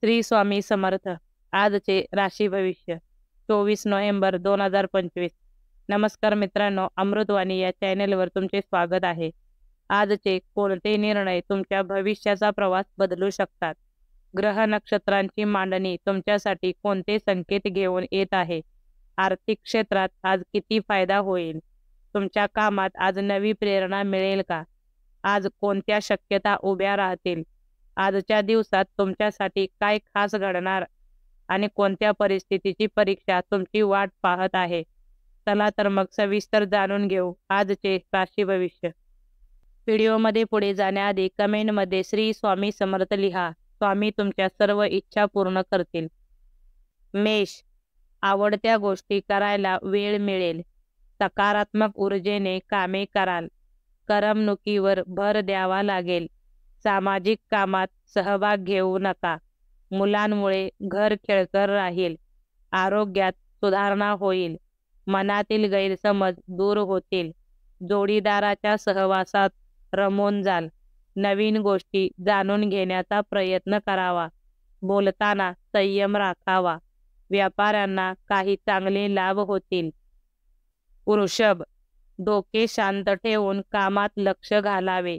श्री स्वामी समर्थ. आजचे राशी भविष्य 24 नोव्हेंबर 2025. नमस्कार मित्रांनो, अमृतवाणी या चॅनेलवर तुमचे स्वागत आहे. आजचे कोणते निर्णय तुमच्या भविष्याचा प्रवास बदलू शकतात? ग्रह नक्षत्रांची मांडणी तुमच्यासाठी कोणते संकेत घेऊन येत आहे? आर्थिक क्षेत्रात आज किती फायदा होईल? तुमच्या कामात आज नवी प्रेरणा मिळेल का? आज कोणत्या शक्यता उभ्या राहतील? आजच्या दिवसात तुमच्यासाठी काय खास घडणार आणि कोणत्या परिस्थितीची परीक्षा तुमची वाट पाहत आहे? चला तर मग सविस्तर जाणून घेऊ आजचे राशी भविष्य. व्हिडिओमध्ये पुढे जाण्याआधी कमेंटमध्ये श्री स्वामी समर्थ लिहा. स्वामी तुमच्या सर्व इच्छा पूर्ण करतील. मेष, आवडत्या गोष्टी करायला वेळ मिळेल. सकारात्मक ऊर्जेने कामे कराल. करमणुकीवर भर द्यावा लागेल. सामाजिक कामात सहभाग घेऊ नका. मुलांमुळे घर खेळकर राहील. आरोग्यात सुधारणा होईल. मनातील गैरसमज दूर होतील. जोडीदाराच्या सहवासात रमून जाल. नवीन गोष्टी जाणून घेण्याचा प्रयत्न करावा. बोलताना संयम राखावा. व्यापाऱ्यांना काही चांगले लाभ होतील. वृषभ, डोके शांत ठेवून कामात लक्ष घालावे.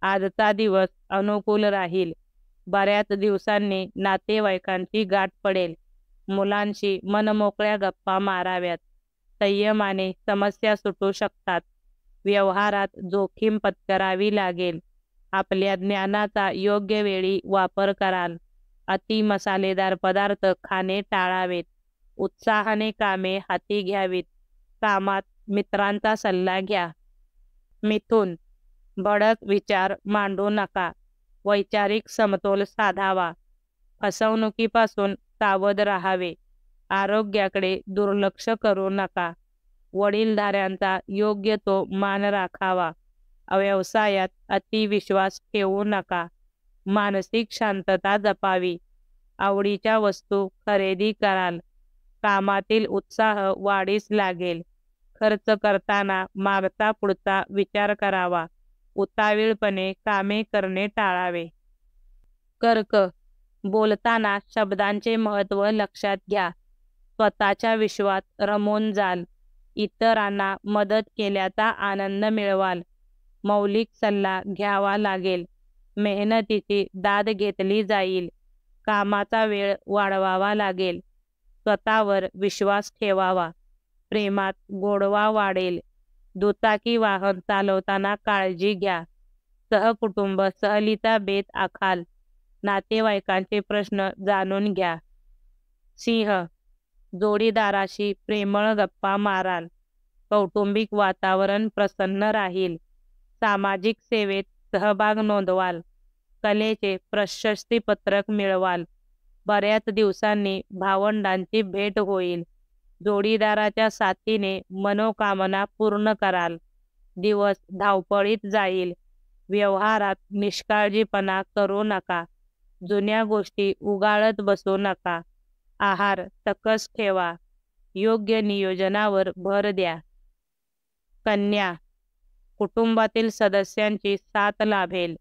आजचा दिवस अनुकूल राहील. बऱ्याच दिवसांनी नातेवाईकांची गाठ पडेल. मुलांशी मनमोकळ्या गप्पा माराव्यात. संयमाने समस्या सुटू शकतात. व्यवहारात जोखीम पत्करावी लागेल. आपल्या ज्ञानाचा योग्य वेळी वापर कराल. अति मसालेदार पदार्थ खाणे टाळावेत. उत्साहाने कामे हाती घ्यावीत. कामात मित्रांचा सल्ला घ्या. मिथुन, भडक विचार मांडू नका. वैचारिक समतोल साधावा. फसवणुकीपासून सावध राहावे. आरोग्याकडे दुर्लक्ष करू नका. वडीलधाऱ्यांचा योग्य तो मान राखावा. व्यवसायात अतिविश्वास ठेवू नका. मानसिक शांतता जपावी. आवडीच्या वस्तू खरेदी कराल. कामातील उत्साह वाढीस लागेल. खर्च करताना मागचा पुढचा विचार करावा. उतावीळपणे कामे करणे टाळावे. कर्क, बोलताना शब्दांचे महत्त्व लक्षात घ्या. स्वतःच्या विश्वात रमून जाल. इतरांना मदत केल्याचा आनंद मिळवाल. मौलिक सल्ला घ्यावा लागेल. मेहनतीची दाद घेतली जाईल. कामाचा वेळ वाढवावा लागेल. स्वतःवर विश्वास ठेवावा. प्रेमात गोडवा वाढेल. दुचाकी वाहन चालवताना काळजी घ्या. सहकुटुंब सहलीचा बेत आखाल. नातेवाईकांचे प्रश्न जाणून घ्या. सिंह, जोडीदाराशी प्रेमळ गप्पा माराल. कौटुंबिक वातावरण प्रसन्न राहील. सामाजिक सेवेत सहभाग नोंदवाल. कलेचे प्रशस्तीपत्रक मिळवाल. बऱ्याच दिवसांनी भावंडांची भेट होईल. जोडीदाराच्या साथीने मनोकामना पूर्ण कराल. दिवस धावपळीत जाईल. व्यवहारात निष्काळजीपणा करू नका. जुन्या गोष्टी उगाळत बसू नका. आहार सकस ठेवा. योग्य नियोजनावर भर द्या. कन्या, कुटुंबातील सदस्यांची साथ लाभेल.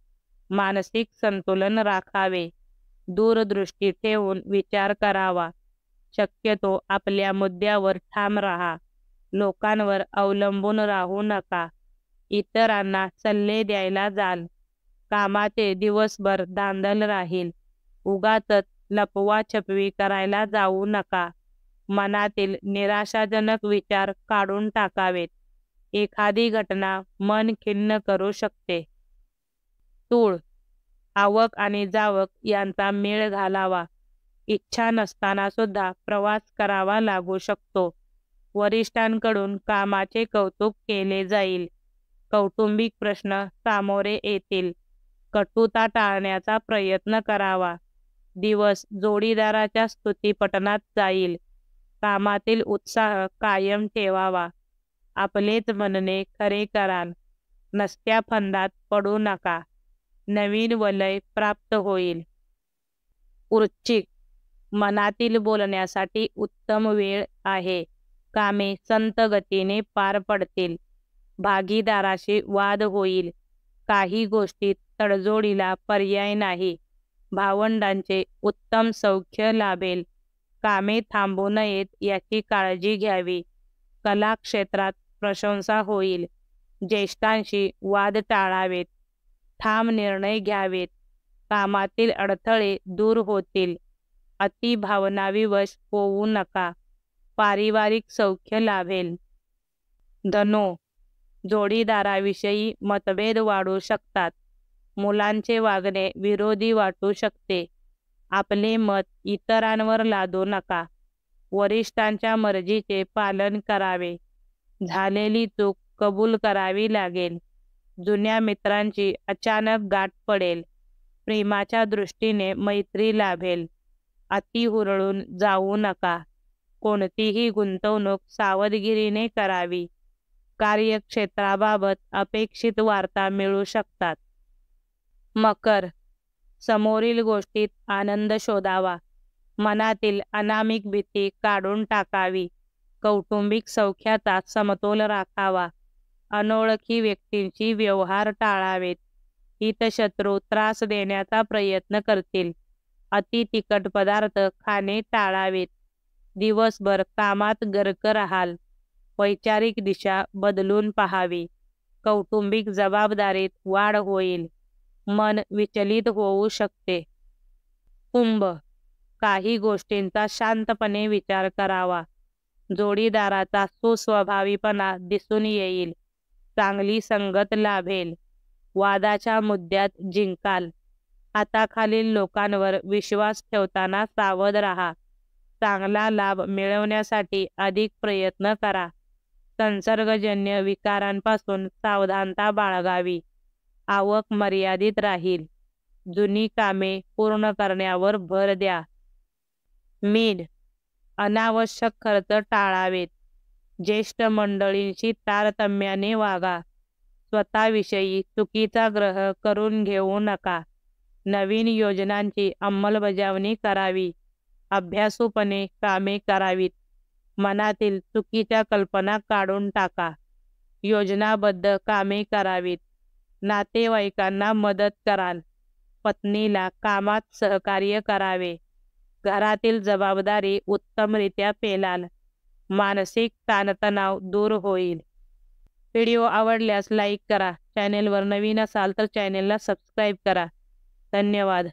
मानसिक संतुलन राखावे. दूरदृष्टी ठेवून विचार करावा. शक्यतो आपल्या मुद्द्यावर ठाम राहा. लोकांवर अवलंबून राहू नका. इतरांना सल्ले द्यायला जाल. कामाचे दिवसभर धांदल राहील. उगाचच लपवाछपवी करायला जाऊ नका. मनातील निराशाजनक विचार काढून टाकावेत. एखादी घटना मन खिन्न करू शकते. तूळ, आवक आणि जावक यांचा मेळ घालावा. इच्छा नसताना सुद्धा प्रवास करावा लागू शकतो. वरिष्ठांकडून कामाचे कौतुक केले जाईल. कौटुंबिक प्रश्न सामोरे येतील. कटुता टाळण्याचा प्रयत्न करावा. दिवस जोडीदाराच्या स्तुतीपटनात जाईल. कामातील उत्साह कायम ठेवावा. आपलेच म्हणणे खरे कराल. नसत्या फंदात पडू नका. नवीन वलय प्राप्त होईल. वृश्चिक, मनातील बोलण्यासाठी उत्तम वेळ आहे. कामे संत गतीने पार पडतील. भागीदाराशी वाद होईल. काही गोष्टीत तडजोडीला पर्याय नाही. भावंडांचे उत्तम सौख्य लाभेल. कामे थांबू नयेत याची काळजी घ्यावी. कला क्षेत्रात प्रशंसा होईल. ज्येष्ठांशी वाद टाळावेत. ठाम निर्णय घ्यावेत. कामातील अडथळे दूर होतील. अति भावनाविवश होऊ नका. पारिवारिक सौख्य लाभेल. धनो, जोडीदाराविषयी मतभेद वाढू शकतात. मुलांचे वागणे विरोधी वाटू शकते. आपले मत इतरांवर लादू नका. वरिष्ठांच्या मर्जीचे पालन करावे. झालेली चूक कबूल करावी लागेल. जुन्या मित्रांची अचानक गाठ पडेल. प्रेमाच्या दृष्टीने मैत्री लाभेल. अति हुरळून जाऊ नका. कोणतीही गुंतवणूक सावधगिरीने करावी. कार्यक्षेत्राबाबत अपेक्षित वार्ता मिळू शकतात. मकर, समोरील गोष्टीत आनंद शोधावा. मनातील अनामिक भीती काढून टाकावी. कौटुंबिक सौख्याचा समतोल राखावा. अनोळखी व्यक्तींशी व्यवहार टाळावेत. हितशत्रू त्रास देण्याचा प्रयत्न करतील. अति तिखट पदार्थ खाणे टाळावेत. दिवसभर कामात गर्क राहाल. वैचारिक दिशा बदलून पहावी. कौटुंबिक जबाबदारीत वाढ होईल. मन विचलित होऊ शकते. कुंभ, काही गोष्टींचा शांतपणे विचार करावा. जोडीदाराचा सुस्वभावीपणा दिसून येईल. चांगली संगत लाभेल. वादाच्या मुद्द्यात जिंकाल. हाताखालील लोकांवर विश्वास ठेवताना सावध राहा. चांगला लाभ मिळवण्यासाठी अधिक प्रयत्न करा. संसर्गजन्य विकारांपासून सावधानता बाळगावी. आवक मर्यादित राहील. जुनी कामे पूर्ण करण्यावर भर द्या. मीन, अनावश्यक खर्च टाळावेत. ज्येष्ठ मंडळींशी तारतम्याने वागा. स्वतःविषयी चुकीचा ग्रह करून घेऊ नका. नवीन योजनांची अंमलबजावणी करावी. अभ्यासूपणे कामे करावीत. मनातील चुकीच्या कल्पना काढून टाका. योजनाबद्ध कामे करावीत. नातेवाईकांना मदत कराल. पत्नीला कामात सहकार्य करावे. घरातील जबाबदारी उत्तमरित्या पेलाल. मानसिक ताणतणाव दूर होईल. व्हिडिओ आवडल्यास लाईक करा. चॅनेलवर नवीन असाल तर चॅनेलला सबस्क्राईब करा. धन्यवाद.